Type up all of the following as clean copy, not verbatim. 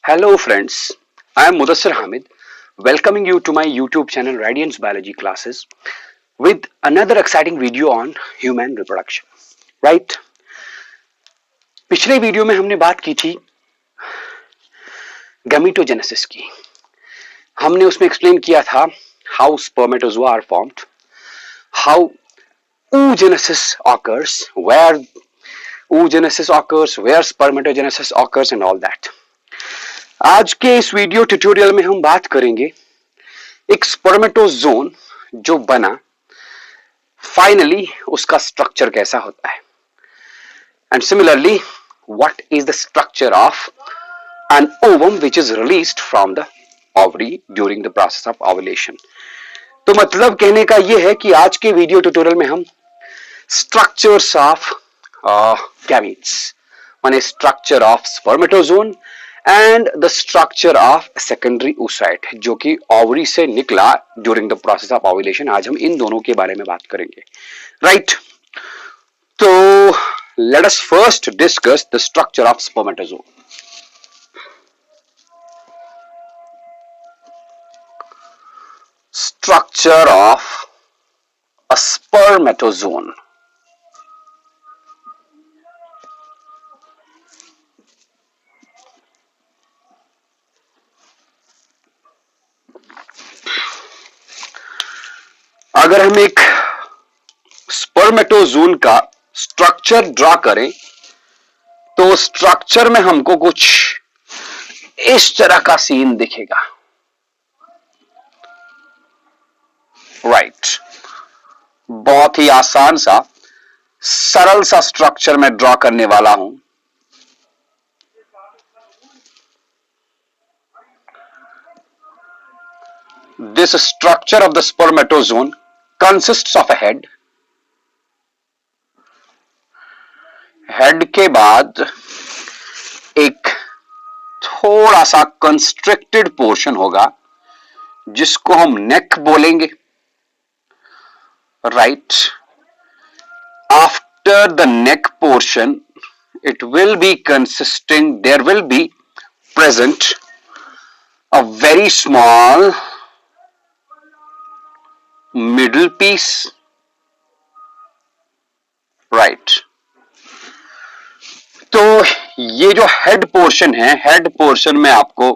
Hello friends, I am Mudassir Hamid, welcoming you to my YouTube channel Radiance Biology Classes with another exciting video on human reproduction. Right? पिछले video में हमने बात की थी gametogenesis की. हमने उसमें एक्सप्लेन किया था how spermatozoa are formed, how oogenesis occurs, where oogenesis occurs, where spermatogenesis occurs and all that. आज के इस वीडियो ट्यूटोरियल में हम बात करेंगे एक स्पर्मेटोजोन जो बना, फाइनली उसका स्ट्रक्चर कैसा होता है, and similarly what is the structure of an ovum which is released from the ovary during the process of ovulation. तो मतलब कहने का यह है कि आज के वीडियो ट्यूटोरियल में हम स्ट्रक्चर्स ऑफ गैमेट्स माने structure of spermatozoon and the structure of secondary oocyte जो कि ओवरी से निकला during the process of ovulation. आज हम इन दोनों के बारे में बात करेंगे. राइट, तो let us first discuss the structure of spermatozoon. Structure of a spermatozoon. अगर हम एक स्पर्मेटोजोन का स्ट्रक्चर ड्रा करें तो स्ट्रक्चर में हमको कुछ इस तरह का सीन दिखेगा. राइट, बहुत ही आसान सा सरल सा स्ट्रक्चर मैं ड्रा करने वाला हूं. This structure of the spermatozoon consists of a head. Head के बाद एक थोड़ा सा कंस्ट्रिक्टेड पोर्शन होगा जिसको हम नेक बोलेंगे. Right, after the neck portion it will be consisting, there will be present a very small middle piece. Right, तो ये जो हेड पोर्शन है, हेड पोर्शन में आपको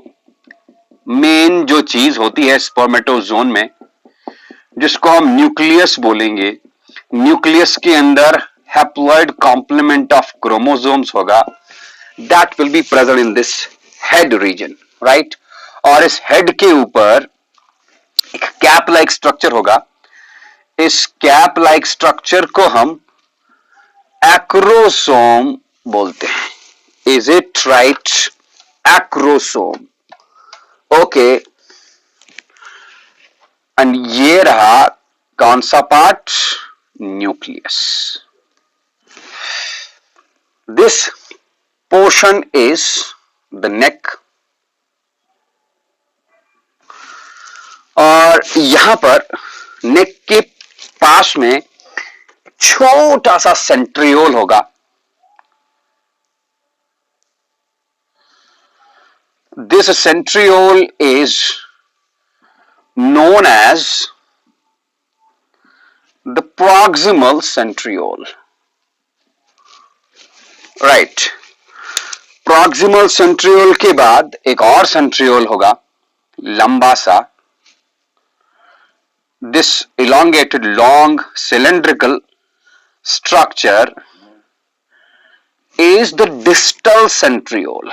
मेन जो चीज होती है स्पर्मेटोजोन में जिसको हम न्यूक्लियस बोलेंगे, न्यूक्लियस के अंदर हैप्लॉइड कॉम्प्लीमेंट ऑफ क्रोमोसोम्स होगा. That will be present in this head region. Right, और इस हेड के ऊपर एक कैप लाइक स्ट्रक्चर होगा. इस कैप लाइक स्ट्रक्चर को हम एक्रोसोम बोलते हैं. Is it right? Acrosome. Okay, and ये रहा कौन सा part? Nucleus. This portion is the नेक. और यहां पर नेक के पास में छोटा सा सेंट्रियोल होगा. This centriole is known as the proximal centriole. Right, proximal centriole के बाद एक और centriole होगा लंबा सा. This elongated long cylindrical structure is the distal centriole.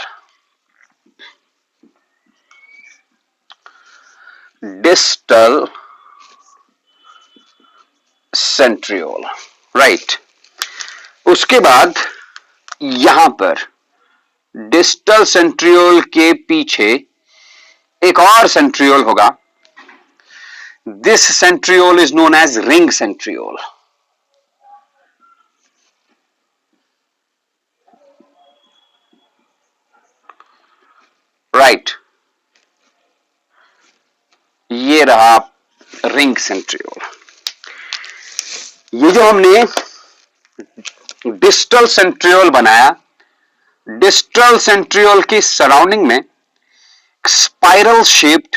Distal centriole. Right, उसके बाद यहां पर डिस्टल सेंट्रियोल के पीछे एक और सेंट्रियोल होगा. This centriole is known as ring centriole. Right, ये रहा रिंग सेंट्रियोल. ये जो हमने डिस्टल सेंट्रियोल बनाया, डिस्टल सेंट्रियोल की सराउंडिंग में स्पाइरल शेप्ड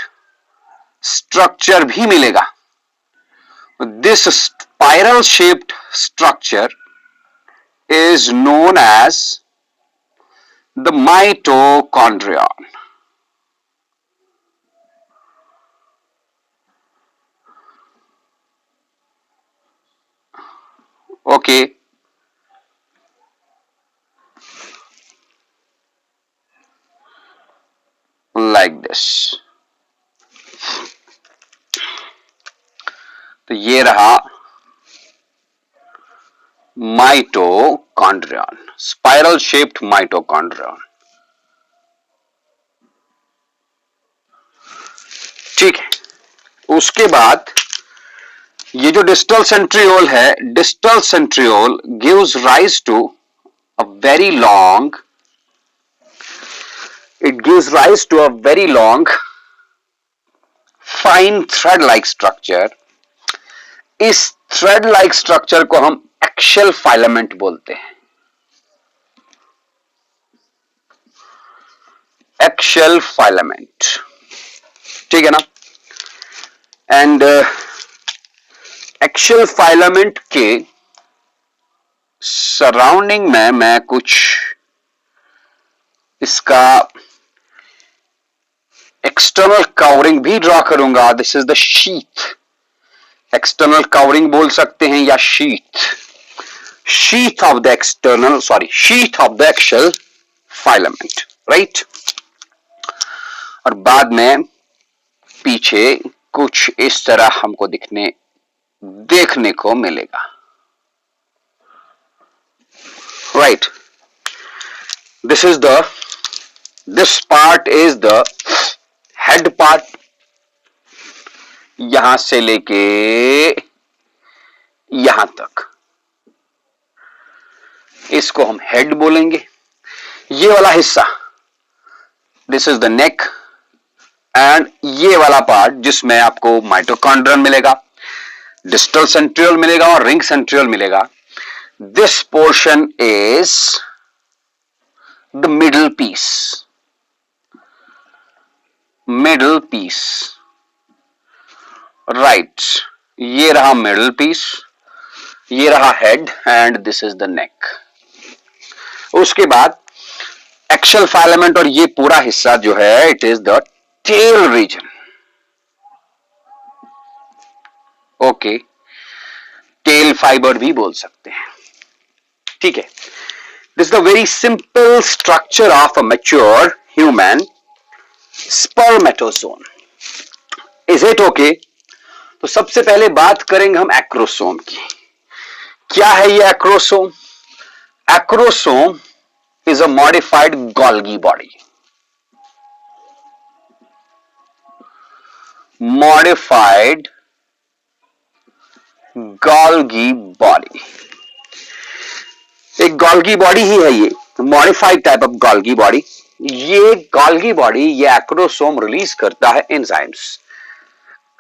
स्ट्रक्चर भी मिलेगा. This spiral shaped structure is known as the mitochondrion. Okay. Like this. तो ये रहा माइटोकॉन्ड्रियन, स्पाइरल शेप्ड माइटोकॉन्ड्रियन. ठीक है. उसके बाद ये जो डिस्टल सेंट्रियोल है, distal centriole gives rise to a very long, it gives rise to a very long fine thread like structure. इस थ्रेड लाइक स्ट्रक्चर को हम एक्शियल फाइलामेंट बोलते हैं. एक्शियल फाइलामेंट, ठीक है ना. एंड एक्शियल फाइलामेंट के सराउंडिंग में मैं कुछ इसका एक्सटर्नल कवरिंग भी ड्रॉ करूंगा. This is the sheath. External covering बोल सकते हैं या sheath. Sheath of the external, sorry, sheath of the axial filament, right. और बाद में पीछे कुछ इस तरह हमको देखने को मिलेगा, right. this part is the head part. यहां से लेके यहां तक इसको हम हेड बोलेंगे. ये वाला हिस्सा, this is the neck, and ये वाला पार्ट जिसमें आपको माइटोकॉन्ड्रियन मिलेगा, डिस्टल सेंट्रियोल मिलेगा और रिंग सेंट्रियोल मिलेगा. This portion is the middle piece. Middle piece, right. ये रहा मिडल पीस, ये रहा head, and this is the neck. उसके बाद एक्शियल फाइलामेंट और ये पूरा हिस्सा जो है, it is the tail region. Okay, tail fiber भी बोल सकते हैं, ठीक है. This is the very simple structure of a mature human spermatozoon. Is it okay? तो सबसे पहले बात करेंगे हम एक्रोसोम की. क्या है ये acrosome? Acrosome is a modified Golgi body. Modified Golgi body, एक गोल्गी बॉडी ही है ये, modified type of Golgi body. ये गोल्गी बॉडी, ये एक्रोसोम रिलीज करता है एंजाइम्स.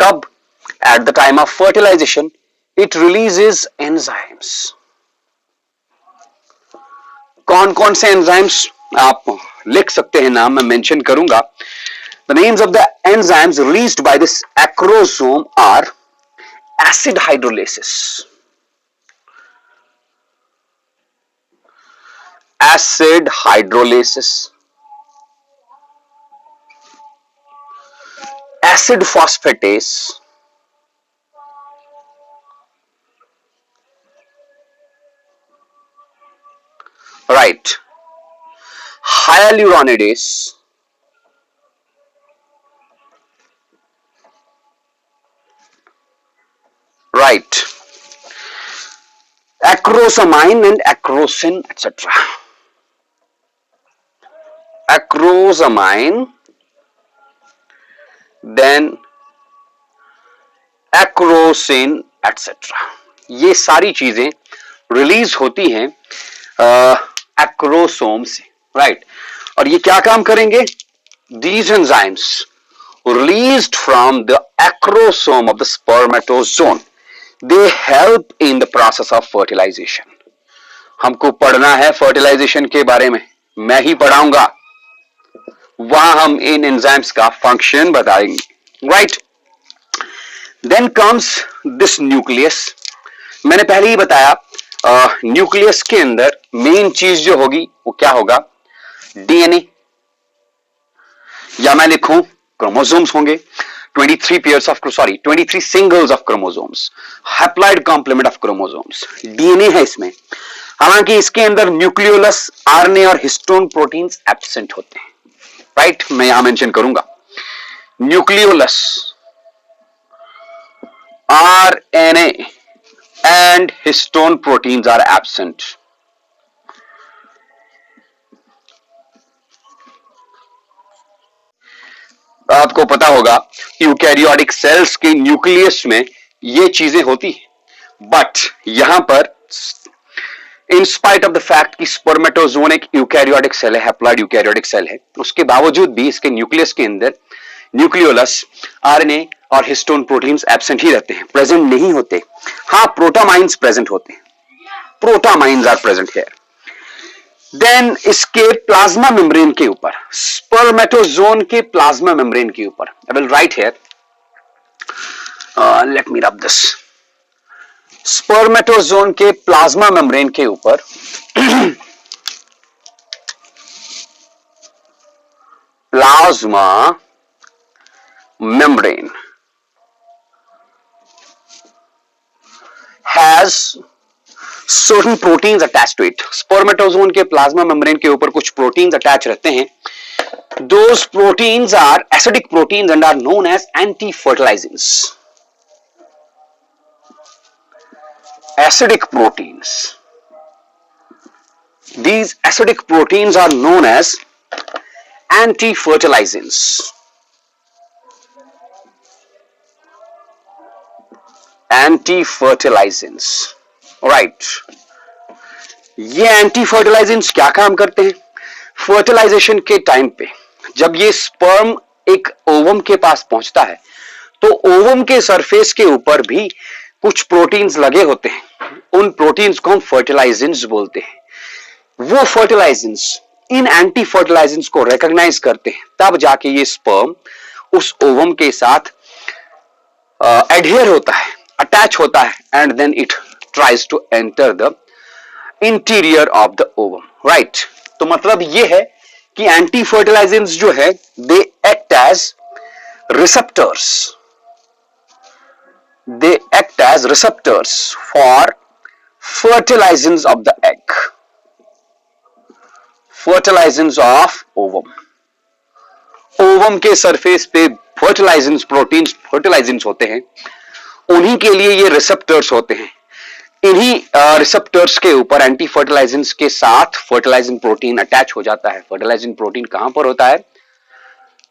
कब? At the time of fertilization it releases enzymes. कौन कौन से एंजाइम्स आप लिख सकते हैं, नाम मैं मेंशन करूंगा. The names of the enzymes released by this acrosome are acid hydrolysis, acid hydrolysis, acid phosphatase, right, hyaluronidase, right, acrosamine and acrosin, etc. Acrosamine, then acrosin, etc. ये सारी चीजें रिलीज होती हैं एक्रोसोम से, राइट. और ये क्या काम करेंगे? These enzymes released from the acrosome of the spermatozoon, they help in the process of fertilization. हमको पढ़ना है फर्टिलाइजेशन के बारे में, मैं ही पढ़ाऊंगा. वहां हम इन एंजाइम्स का फंक्शन बताएंगे, right. Then comes this nucleus. मैंने पहले ही बताया न्यूक्लियस के अंदर मेन चीज जो होगी वो क्या होगा, डीएनए, या मैं लिखूं क्रोमोसोम्स होंगे, 23 pairs of 23 singles of chromosomes, haploid complement of chromosomes, DNA है इसमें। हालांकि इसके अंदर न्यूक्लियोलस, आरएनए और हिस्टोन प्रोटीन्स एब्सेंट होते हैं, राइट। मैं यहां मेंशन करूंगा nucleolus, RNA and histone proteins are absent. आपको पता होगा यूकैरियोटिक सेल्स के न्यूक्लियस में ये चीजें होती हैं, बट यहां पर in spite of the fact कि स्पर्मेटोजोन एक यूकैरियोटिक सेल है, हैप्लॉइड यूकैरियोटिक सेल है, उसके बावजूद भी इसके न्यूक्लियस के अंदर न्यूक्लियोलस, आरएनए और हिस्टोन प्रोटीन्स एब्सेंट ही रहते हैं, प्रेजेंट नहीं होते। हाँ, प्रोटामाइंस प्रेजेंट होते हैं, protamines are present here. Then इसके प्लाज्मा मेम्ब्रेन के ऊपर, स्पर्मेटोजोन के प्लाज्मा मेम्ब्रेन के ऊपर, I will write here, let me rub this. Spermatozoon के प्लाज्मा मेम्ब्रेन के ऊपर plasma membrane has certain proteins attached to it. Spermatozoon के प्लाज्मा मेम्ब्रेन के ऊपर कुछ प्रोटीन्स अटैच रहते हैं। Those proteins are acidic proteins and are known as anti-fertilizants. Acidic proteins. These acidic proteins are known as anti-fertilizants. Anti-fertilizants. Right, ये anti फर्टिलाइजेंट्स क्या काम करते हैं? फर्टिलाइजेशन के टाइम पे जब ये स्पर्म एक ओवम के पास पहुंचता है तो ओवम के सरफेस के ऊपर भी कुछ प्रोटीन्स लगे होते हैं, उन प्रोटीन्स को हम फर्टिलाइजेंट्स बोलते हैं। वो फर्टिलाइजेंट्स इन एंटी फर्टिलाइजेंट्स को रिकॉग्नाइज करते हैं, तब जाके ये स्पर्म उस ओवम के साथ एडहियर होता है, अटैच होता है, and then it tries to enter the interior of the ovum, right? तो मतलब ये है कि एंटी फर्टिलाइजेंट्स जो है they act as receptors, they act as receptors for fertilizants of the egg, fertilizants of ovum. Ovum के सरफेस पे फर्टिलाइजेंट्स, proteins फर्टिलाइजेंट्स होते हैं, उन्हीं के लिए ये रिसेप्टर्स होते हैं। इन्हीं रिसेप्टर्स के ऊपर एंटी फर्टिलाइजेंट्स के साथ फर्टिलाइजिंग प्रोटीन अटैच हो जाता है। फर्टिलाइजिंग प्रोटीन कहां पर होता है?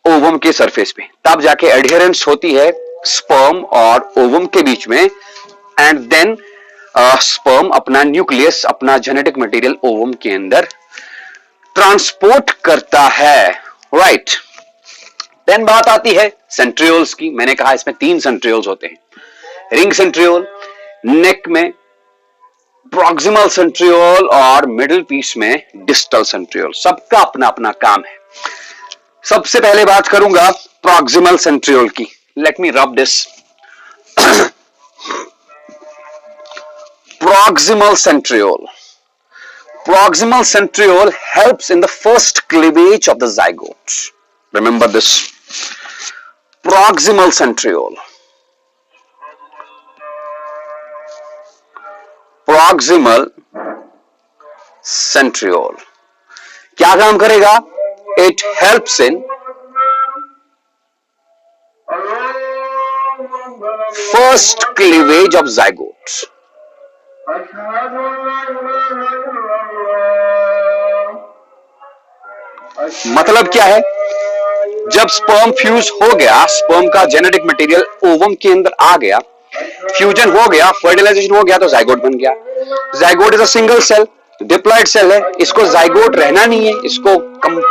ओवम के सरफेस पे। तब जाके एडहेरेंस होती है स्पर्म और ओवम के बीच में, एंड देन स्पर्म अपना न्यूक्लियस, अपना जेनेटिक मटेरियल ओवम के अंदर ट्रांसपोर्ट करता है, राइट। देन बात आती है सेंट्रियोल्स की। मैंने कहा इसमें 3 सेंट्रियोल्स होते हैं, रिंग सेंट्रियोल, नेक में प्रॉक्सिमल सेंट्रियोल और मिडिल पीस में डिस्टल सेंट्रियोल। सबका अपना अपना काम है। सबसे पहले बात करूंगा प्रॉक्सिमल सेंट्रियोल की। Late me rub this. Proximal centriole, proximal centriole helps in the first cleavage of the zygote. Remember this. Proximal centriole. Proximal centriole क्या काम करेगा? It helps in first cleavage of zygote. मतलब क्या है? जब sperm fuse हो गया, sperm का जेनेटिक मटेरियल ओवम के अंदर आ गया, फ्यूजन हो गया, फर्टिलाइजेशन हो गया, तो जाइगोट बन गया। Zygote is a single cell, diploid cell है। इसको जाइगोट रहना नहीं है, इसको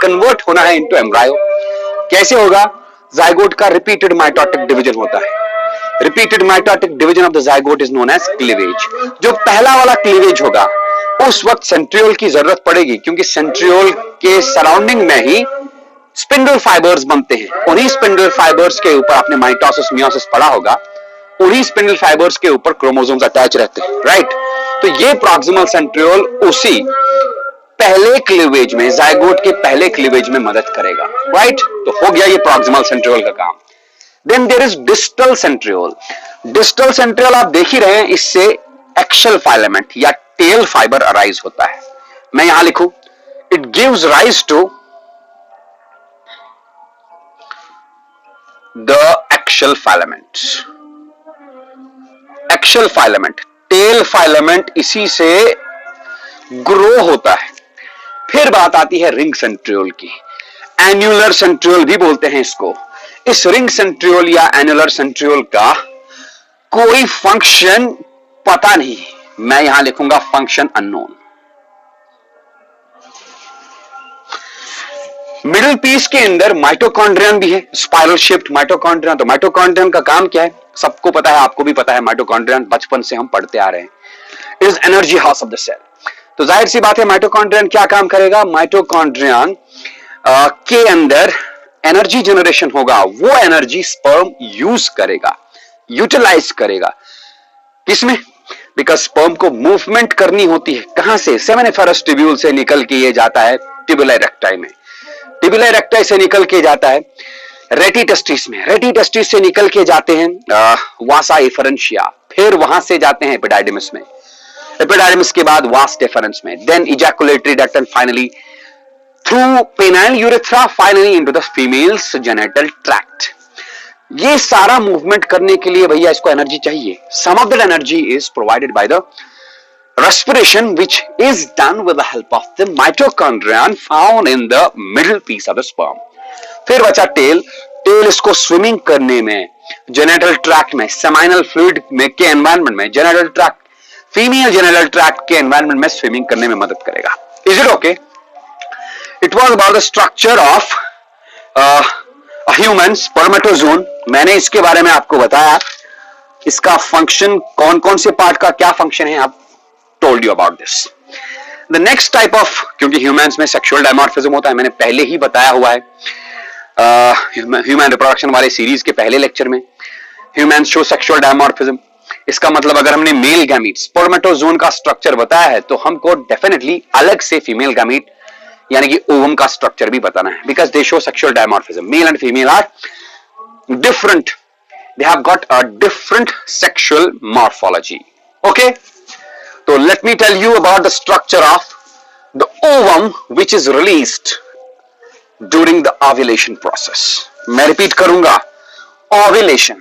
कन्वर्ट होना है इनटू एम्ब्रायो। कैसे होगा? जाइगोट का रिपीटेड माइटोटिक डिवीजन होता है। Repeated mitotic division of the zygote is known as cleavage. जो पहला वाला क्लीवेज होगा उस वक्त सेंट्रियोल की जरूरत पड़ेगी, क्योंकि सेंट्रियोल के सराउंडिंग में ही स्पिंडल फाइबर्स बनते हैं। उन्हीं स्पिंडल फाइबर्स के ऊपर आपने माइटोसिस मियोसिस पढ़ा होगा, उन्हीं स्पिंडल फाइबर्स के ऊपर क्रोमोसोम्स अटैच रहते हैं, राइट। तो ये प्रॉक्सिमल सेंट्रियोल उसी पहले क्लीवेज में, जाइगोट के पहले क्लीवेज में मदद करेगा, राइट। तो हो गया ये प्रॉक्सिमल सेंट्रियोल का काम। Then there is distal centriole. Distal centriole आप देख ही रहे हैं, इससे एक्शल फाइलामेंट या टेल फाइबर अराइज होता है। मैं यहां लिखूं, it gives rise to the axial filament. Axial filament, tail filament इसी से ग्रो होता है। फिर बात आती है रिंग सेंट्रियोल की। एन्युलर सेंट्रियोल भी बोलते हैं इसको। इस रिंग सेंट्रियोल या एन्युलर सेंट्रियोल का कोई फंक्शन पता नहीं, मैं यहां लिखूंगा फंक्शन अननोन। मिडिल पीस के अंदर माइटोकॉन्ड्रियन भी है, स्पाइरल शेप्ड माइटोकॉन्ड्रियन। तो माइटोकॉन्ड्रियन का काम क्या है, सबको पता है, आपको भी पता है। माइटोकॉन्ड्रियन बचपन से हम पढ़ते आ रहे हैं, it is energy house of the cell. तो जाहिर सी बात है माइटोकॉन्ड्रियन क्या काम करेगा, माइटोकॉन्ड्रियन के अंदर एनर्जी जनरेशन होगा, वो एनर्जी स्पर्म यूज करेगा, यूटिलाइज करेगा। किसमें, बिकॉज स्पर्म को मूवमेंट करनी होती है। कहां से, सेमिनिफेरस ट्यूब्यूल से निकल के ये जाता है ट्यूबुला रेक्टाई में, ट्यूबुला रेक्टाई से निकल के जाता है रेटी टेस्टिस में, रेटी टेस्टिस से निकल के जाते हैं वासा एफरेंशिया, फिर वहां से जाते हैं एपिडाइडिमिस में, एपिडाइडिमिस के बाद वास डेफरेंस में, then ejaculatory duct and finally through penile urethra finally into the females genital tract. ये सारा मूवमेंट करने के लिए भैया इसको एनर्जी चाहिए। Some of that energy is provided by the respiration which is done with the help of the mitochondrion found in the middle piece of the sperm. फिर बचा टेल। टेल इसको स्विमिंग करने में, जेनिटल ट्रैक्ट में, seminal fluid में के environment में, genital tract, female genital tract के एनवायरनमेंट में स्विमिंग करने में मदद करेगा। Is it okay? It was about the structure of human spermatozoon. मैंने इसके बारे में आपको बताया, इसका फंक्शन, कौन कौन से पार्ट का क्या फंक्शन है, आप told you about this. The next type of, क्योंकि ह्यूमंस में सेक्सुअल डायमॉर्फिज्म होता है, मैंने पहले ही बताया हुआ है ह्यूमन रिप्रोडक्शन वाले सीरीज के पहले लेक्चर में, ह्यूमंस शो सेक्सुअल डायमॉर्फिज्म। इसका मतलब अगर हमने मेल गैमीट स्पर्मेटोजोन का स्ट्रक्चर बताया है तो हमको डेफिनेटली अलग से फीमेल गैमीट यानी कि ओवम का स्ट्रक्चर भी बताना है, because they show sexual dimorphism. Male and female are different, they have got a different sexual morphology. Okay, so let me tell you about the structure of the ovum which is released during the ovulation process. मैं repeat करूंगा, ovulation.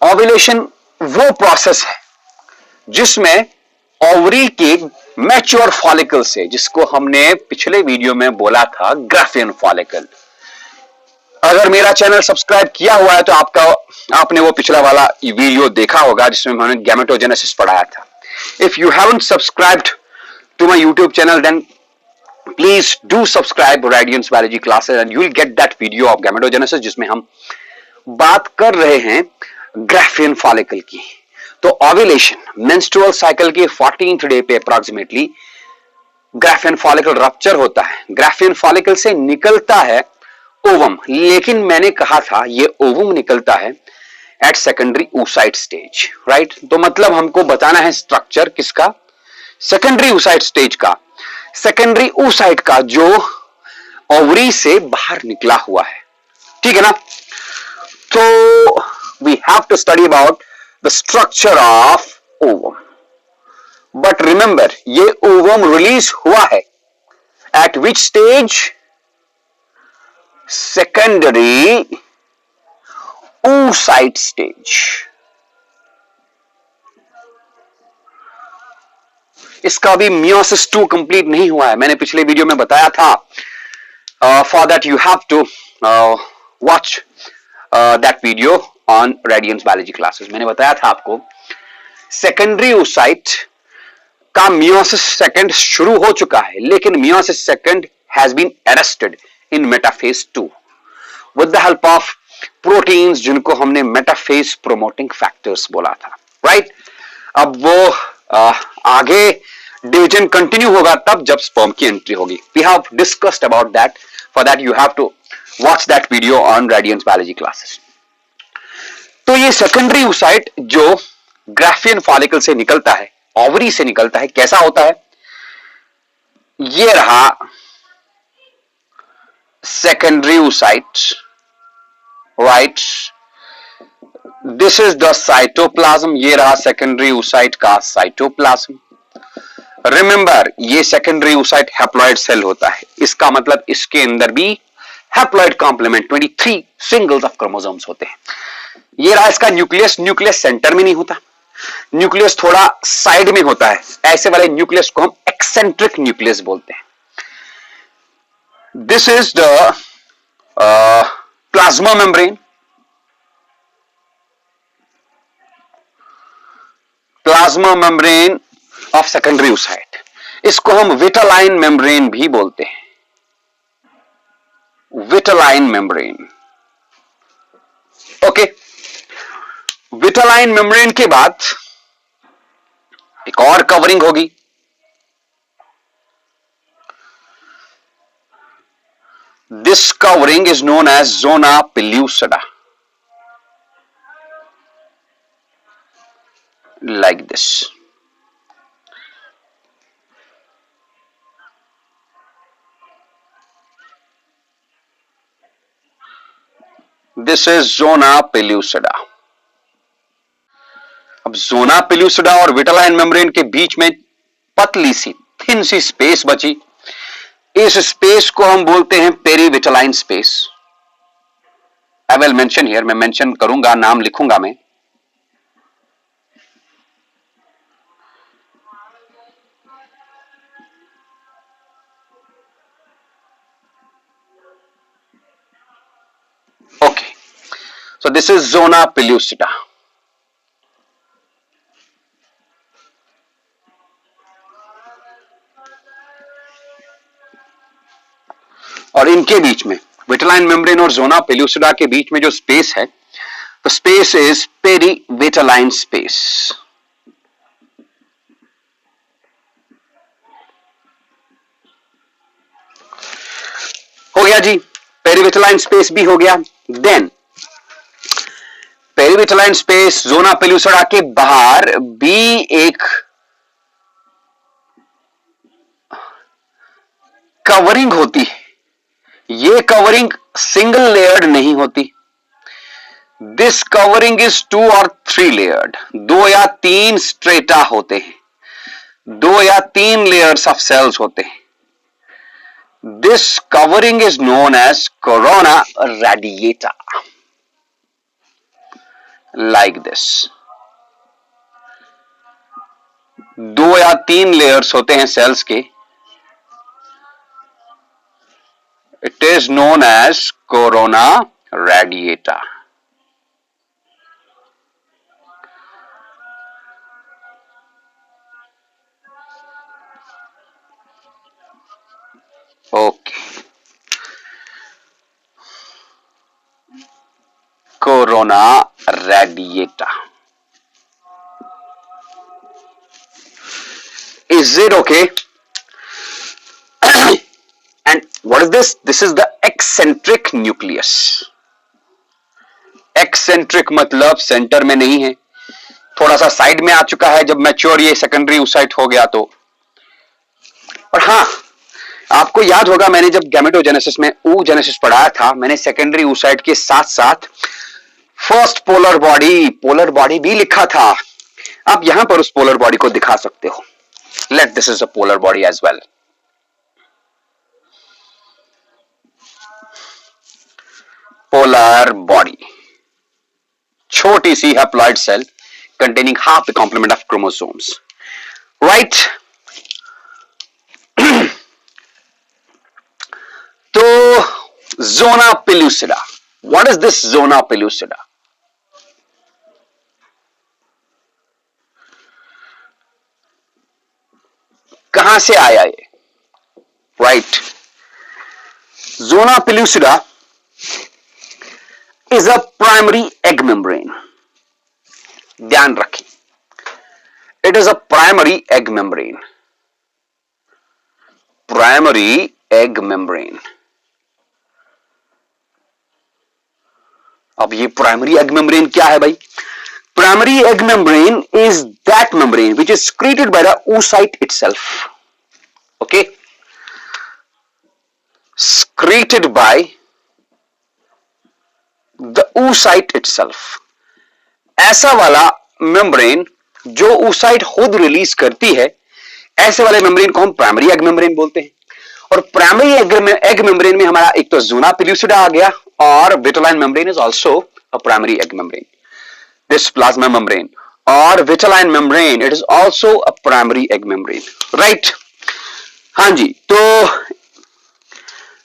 Ovulation वो process है जिसमें ovary के mature follicle से, जिसको हमने पिछले वीडियो में बोला था ग्राफियन फॉलिकल। अगर मेरा चैनल सब्सक्राइब किया हुआ है तो आपने वो पिछला वाला वीडियो देखा होगा जिसमें मैंने गैमेटोजेनेसिस पढ़ाया था। If you haven't subscribed to my YouTube channel, then please do subscribe Radiance Biology classes and you will get that video of gametogenesis जिसमें हम बात कर रहे हैं ग्राफियन फॉलिकल की। तो ओव्यूलेशन, मेंस्ट्रुअल साइकिल के 14th डे पे अप्रोक्सीमेटली ग्राफियन फॉलिकल रप्चर होता है। ग्राफियन फॉलिकल से निकलता है ओवम, लेकिन मैंने कहा था ये ओवम निकलता है at secondary oocyte stage, right. तो मतलब हमको बताना है स्ट्रक्चर किसका, सेकेंडरी oocyte स्टेज का, सेकेंडरी oocyte का जो ओवरी से बाहर निकला हुआ है, ठीक है ना। तो we have to study about the structure of ovum, but remember ये ओवम रिलीज हुआ है at which stage, secondary oocyte stage. इसका अभी मियोसिस 2 कंप्लीट नहीं हुआ है, मैंने पिछले वीडियो में बताया था। For that you have to watch that video on Radiance Biology Classes. मैंने बताया था आपको सेकेंडरी oocyte का मियोसिस सेकंड शुरू हो चुका है, लेकिन meiosis second has been arrested in metaphase 2 with the help of proteins जिनको हमने मेटाफेज प्रोमोटिंग फैक्टर्स बोला था, राइट। अब वो आगे डिवीजन कंटिन्यू होगा तब जब स्पर्म की एंट्री होगी। We have discussed about that, for that you have to watch that video on Radiance Biology Classes. तो ये सेकेंडरी oocyte जो ग्राफियन फॉलिकल से निकलता है, ओवरी से निकलता है, कैसा होता है? ये रहा secondary oocyte, right. This is the cytoplasm, ये रहा सेकेंडरी oocyte का साइटोप्लाज्म। रिमेंबर, ये सेकेंडरी oocyte हैप्लॉइड सेल होता है, इसका मतलब इसके अंदर भी haploid complement 23 singles of chromosomes होते हैं। ये रहा इसका न्यूक्लियस, न्यूक्लियस सेंटर में नहीं होता, न्यूक्लियस थोड़ा साइड में होता है, ऐसे वाले न्यूक्लियस को हम एक्सेंट्रिक न्यूक्लियस बोलते हैं। This is the plasma membrane, plasma membrane of secondary oocyte, इसको हम विटेलाइन मेम्ब्रेन भी बोलते हैं, vitelline membrane. Okay, vitelline membrane के बाद एक और कवरिंग होगी, this covering is known as zona pellucida, like this. This is zona pellucida. अब जोना पेल्यूसिडा और विटेलाइन मेम्ब्रेन के बीच में पतली सी थिन सी स्पेस बची, इस स्पेस को हम बोलते हैं perivitelline space. I will mention here, मैं मेंशन करूंगा, नाम लिखूंगा मैं। Okay, so this is zona pellucida. और इनके बीच में विटेलाइन मेम्ब्रेन और जोना पेल्यूसिडा के बीच में जो स्पेस है, तो स्पेस इज पेरीविटेलाइन स्पेस। हो गया जी, पेरीविटेलाइन स्पेस भी हो गया। देन पेरीविटेलाइन स्पेस, जोना पेल्यूसिडा के बाहर भी एक कवरिंग होती है, ये कवरिंग सिंगल लेयर्ड नहीं होती, दिस कवरिंग इज 2 और 3 लेयर्ड, 2 या 3 स्ट्रेटा होते हैं, 2 या 3 लेयर्स ऑफ सेल्स होते हैं। This covering is known as corona radiata, like this. 2 या 3 लेयर्स होते हैं सेल्स के, it is known as corona radiata. Okay, corona radiata. Is it okay? And what is this? This is the eccentric nucleus. Eccentric मतलब centre में नहीं है, थोड़ा सा साइड में आ चुका है जब मैच्योर ये सेकेंडरी oocyte हो गया तो। और हाँ, आपको याद होगा मैंने जब गैमेटोजेनेसिस में oogenesis पढ़ाया था, मैंने सेकेंडरी oocyte के साथ साथ फर्स्ट पोलर बॉडी भी लिखा था। आप यहां पर उस पोलर बॉडी को दिखा सकते हो। Let this is a polar body as well. Polar body, छोटी सी haploid cell containing half the complement of chromosomes, right? तो zona pellucida, what is this zona pellucida? कहां से आया ये, right? Zona pellucida is a primary egg membrane, ध्यान रखें, it is a primary egg membrane, primary egg membrane. अब ये primary egg membrane क्या है भाई? Primary egg membrane is that membrane which is created by the oocyte itself. Okay, created by the oocyte itself. ऐसा वाला membrane जो oocyte खुद release करती है, ऐसे वाले मेम्ब्रेन को हम प्राइमरी एग मेम्ब्रेन बोलते हैं. और प्राइमरी एग मेम्ब्रेन में हमारा एक तो ज़ोना पेलुसिडा आ गया, और vitelline membrane is also a primary egg membrane. This plasma membrane और vitelline membrane, it is also a primary egg membrane, right? हाँ जी. तो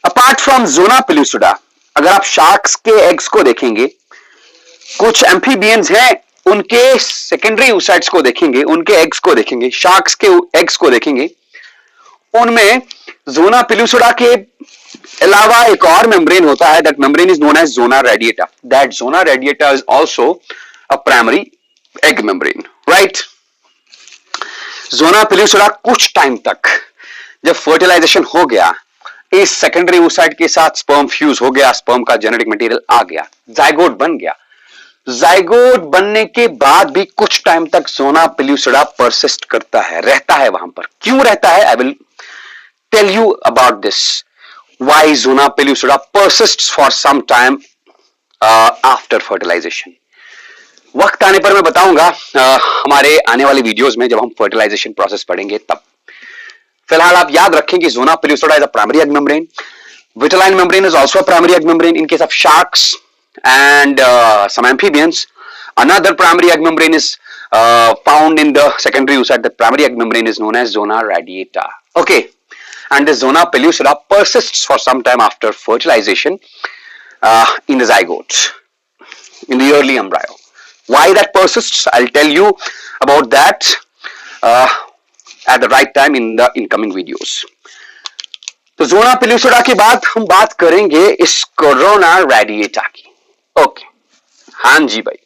अपार्ट फ्रॉम ज़ोना पेलुसिडा, अगर आप शार्क्स के एग्स को देखेंगे, कुछ एम्फीबियंस हैं, उनके सेकेंडरी oocytes को देखेंगे, उनके एग्स को देखेंगे, शार्क्स के एग्स को देखेंगे, उनमें ज़ोना पेलुसिडा के अलावा एक और मेम्ब्रेन होता है. That membrane is known as zona radiata. That zona radiata is also a primary egg membrane, right? Zona pellucida कुछ टाइम तक, जब फर्टिलाइजेशन हो गया, इस सेकेंडरी oocyte के साथ स्पर्म फ्यूज हो गया, स्पर्म का जेनेटिक मटेरियल आ गया, जाइगोट बन गया. जाइगोट बनने के बाद भी कुछ टाइम तक ज़ोना पेलुसिडा परसिस्ट करता है, रहता है वहां पर. क्यों रहता है? I will tell you about this. Why zona pellucida persists for some time after fertilization. वक्त आने पर मैं बताऊंगा, हमारे आने वाले वीडियोस में, जब हम फर्टिलाइजेशन प्रोसेस पढ़ेंगे तब. फिलहाल आप याद रखें कि zona pellucida is a primary egg membrane. Vitelline membrane is also a primary egg membrane in case of sharks and some amphibians. Another primary egg membrane is found in the secondary oocyte. The primary egg membrane is known as zona radiata. Okay, and the zona pellucida persists for some time after fertilization in the zygote, in the early embryo. Why that persists, I'll tell you about that at the right time in the incoming videos. तो zona pellucida के बाद हम बात करेंगे इस corona radiata की. Okay, हाँ जी भाई,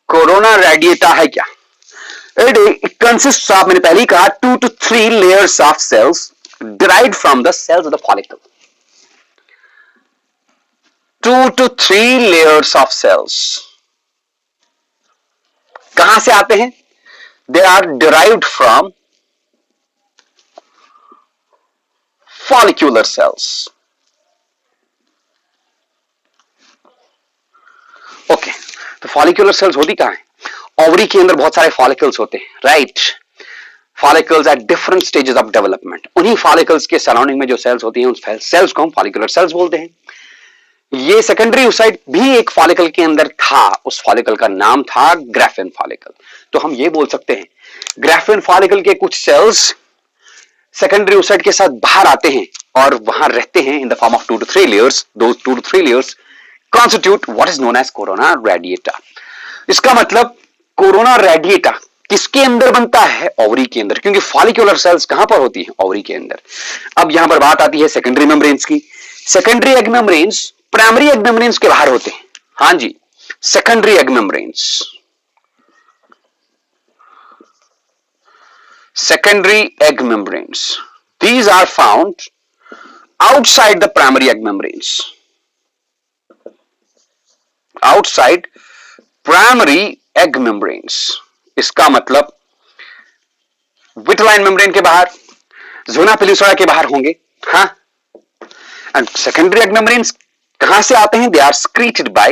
कोरोना रेडिएटा है क्या? इट कंसिस्ट्स ऑफ, मैंने पहले ही कहा, 2 to 3 layers of cells derived from the cells of the follicle. 2 to 3 layers of cells. कहां से आते हैं? They are derived from follicular cells. Okay, तो फॉलिकुलर सेल्स होती कहां है? ओवरी के अंदर बहुत सारे फॉलिकल्स होते हैं, right? Follicles at different stages of development. उन्हीं फॉलिकल्स के सराउंडिंग में जो सेल्स होती हैं, उन सेल्स को हम फॉलिकुलर सेल्स बोलते हैं. ये सेकेंडरी oocyte भी एक फॉलिकल के अंदर था. उस फॉलिकल का नाम था ग्राफिन फॉलिकल. तो हम ये बोल सकते हैं, ग्राफिन फॉलिकल के कुछ सेल्स सेकेंडरी oocyte के साथ बाहर आते हैं और वहां रहते हैं in the form of 2 to 3 layers. Those 2 to 3 layers constitute what is known as corona radiata. इसका मतलब कोरोना रेडिएटा किसके अंदर बनता है? ओवरी के अंदर, क्योंकि फॉलिकुलर सेल्स कहां पर होती हैं? ओवरी के अंदर. अब यहां पर बात आती है सेकेंडरी मेम्ब्रेन्स की. Secondary egg membranes primary egg membranes के बाहर होते हैं. हाँ जी, secondary egg membranes, secondary egg membranes, these are found outside the primary egg membranes. Outside primary egg membranes, इसका मतलब विट्रोलाइन मेम्ब्रेन के बाहर, ज़ोना पेलुसिडा के बाहर होंगे. हाँ, एंड सेकेंडरी एग मेम्ब्रेन्स कहां से आते हैं? They are secreted by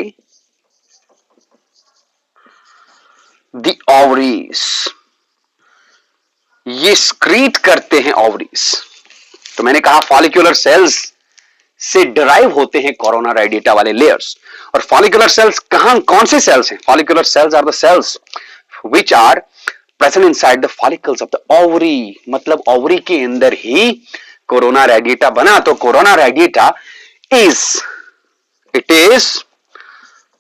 the ovaries. ये स्क्रीट करते हैं ओवरीज. तो मैंने कहा फॉलिकुलर सेल्स से डिराइव होते हैं कोरोना रेडिएटा वाले लेयर्स. और फॉलिकुलर सेल्स कौन से सेल्स हैं? Follicular cells are the cells which are present inside the follicles of the ovary. मतलब ओवरी के अंदर ही कोरोना रेडिएटा बना. तो corona radiata it is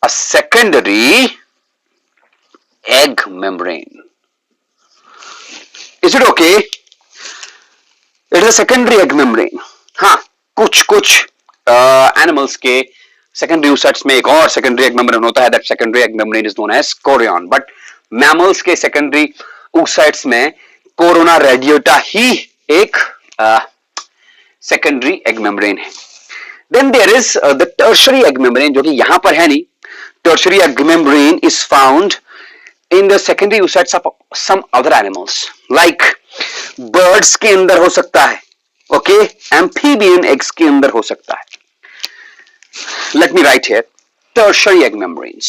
a secondary egg membrane. Is it okay? It is a secondary egg membrane. हाँ, कुछ animals के secondary oocytes में एक और सेकेंडरी एग मेम्ब्रेन होता है. That secondary egg membrane is known as chorion. But mammals के secondary oocytes में कोरोना रेडिएटा ही एक सेकेंडरी एग मेम्ब्रेन है. Then there is the tertiary egg membrane, जो कि यहां पर है नहीं. tertiary egg membrane is found in the secondary oocytes of some other animals like birds के अंदर हो सकता है, okay, amphibian eggs के अंदर हो सकता है. Let me write here tertiary egg membranes.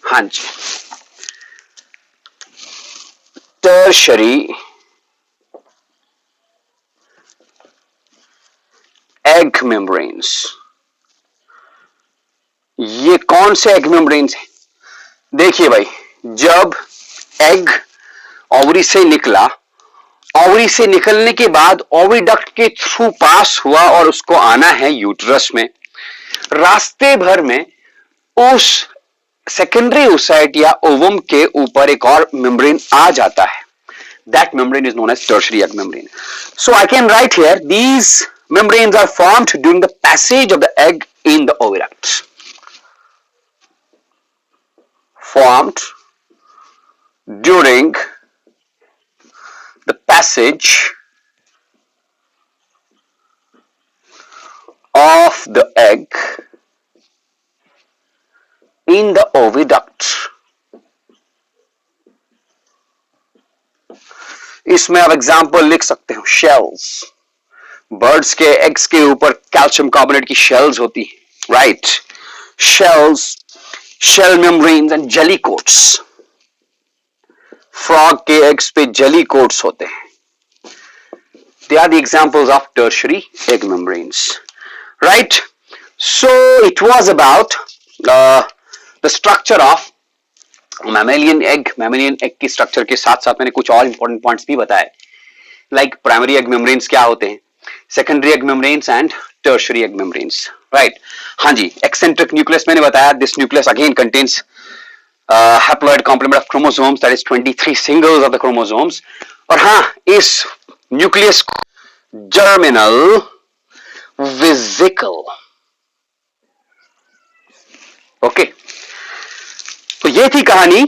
हाँ जी, tertiary egg membranes. ये कौन से एग मेम्ब्रेन्स हैं? देखिए भाई, जब एग ओवरी से निकला, ओवरी से निकलने के बाद ओविडक्ट के थ्रू पास हुआ और उसको आना है यूट्रस में, रास्ते भर में उस सेकेंडरी oocyte या ओवम के ऊपर एक और मेम्ब्रेन आ जाता है. That membrane is known as tertiary egg membrane. So I can write here, these membranes are formed during the passage of the egg in the oviduct. Formed during the passage of the egg in the oviduct. इसमें आप example लिख सकते हो, shells, birds के eggs के ऊपर calcium carbonate की shells होती है, right, shells, shell membranes and jelly coats. Frog के एग्स पे जेली कोट्स होते हैं. They are the examples of tertiary egg membranes, right. So it was about the structure of mammalian egg की structure के साथ साथ मैंने कुछ और इंपॉर्टेंट पॉइंट्स भी बताए, लाइक प्राइमरी एग मेम्ब्रेन्स क्या होते हैं, secondary egg membranes and tertiary egg membranes, right. हाँ जी, एक्सेंट्रिक न्यूक्लियस मैंने बताया. This nucleus again contains haploid complement of chromosomes, that is 23 singles of the chromosomes. और हाँ, इस न्यूक्लियस को जर्मिनल वेसिकल, ओके. तो ये थी कहानी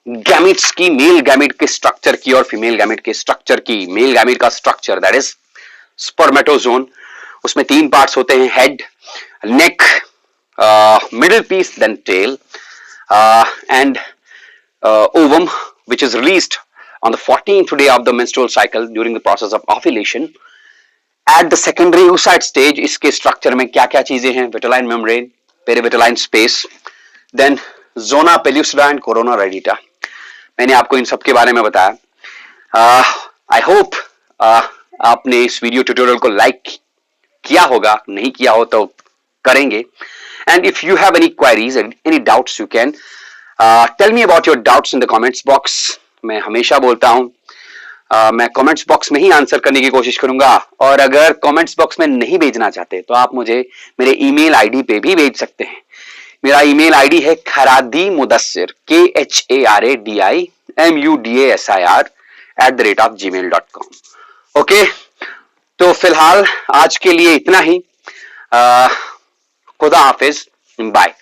गैमेट्स की, मेल गैमेट के स्ट्रक्चर की और फीमेल गैमेट के स्ट्रक्चर की. मेल गैमेट का स्ट्रक्चर दैट इज स्पर्मेटोजोन. उसमें 3 पार्ट्स होते हैं, head, neck, middle piece, then tail, and ovum which is released on the 14th day of the menstrual cycle during the process of ovulation. At the secondary oocyte stage इसके structure में क्या क्या चीजें हैं, vitelline membrane, perivitelline space, then zona pellucida and corona radiata. मैंने आपको इन सब के बारे में बताया. आई होप आपने इस वीडियो ट्यूटोरियल को लाइक किया होगा, नहीं किया हो तो करेंगे. And if you have any queries, any doubts, you can tell me about your doubts in the comments box. मैं हमेशा बोलता हूं, मैं कमेंट्स बॉक्स में ही आंसर करने की कोशिश करूंगा. और अगर कमेंट्स बॉक्स में नहीं भेजना चाहते तो आप मुझे मेरे ईमेल आईडी पे भी भेज सकते हैं. मेरा ईमेल आईडी है खरादी मुदस्सिर, KHARADIMUDASSIR@gmail.com. ओके, तो फिलहाल आज के लिए इतना ही. खुदा हाफिज, बाय.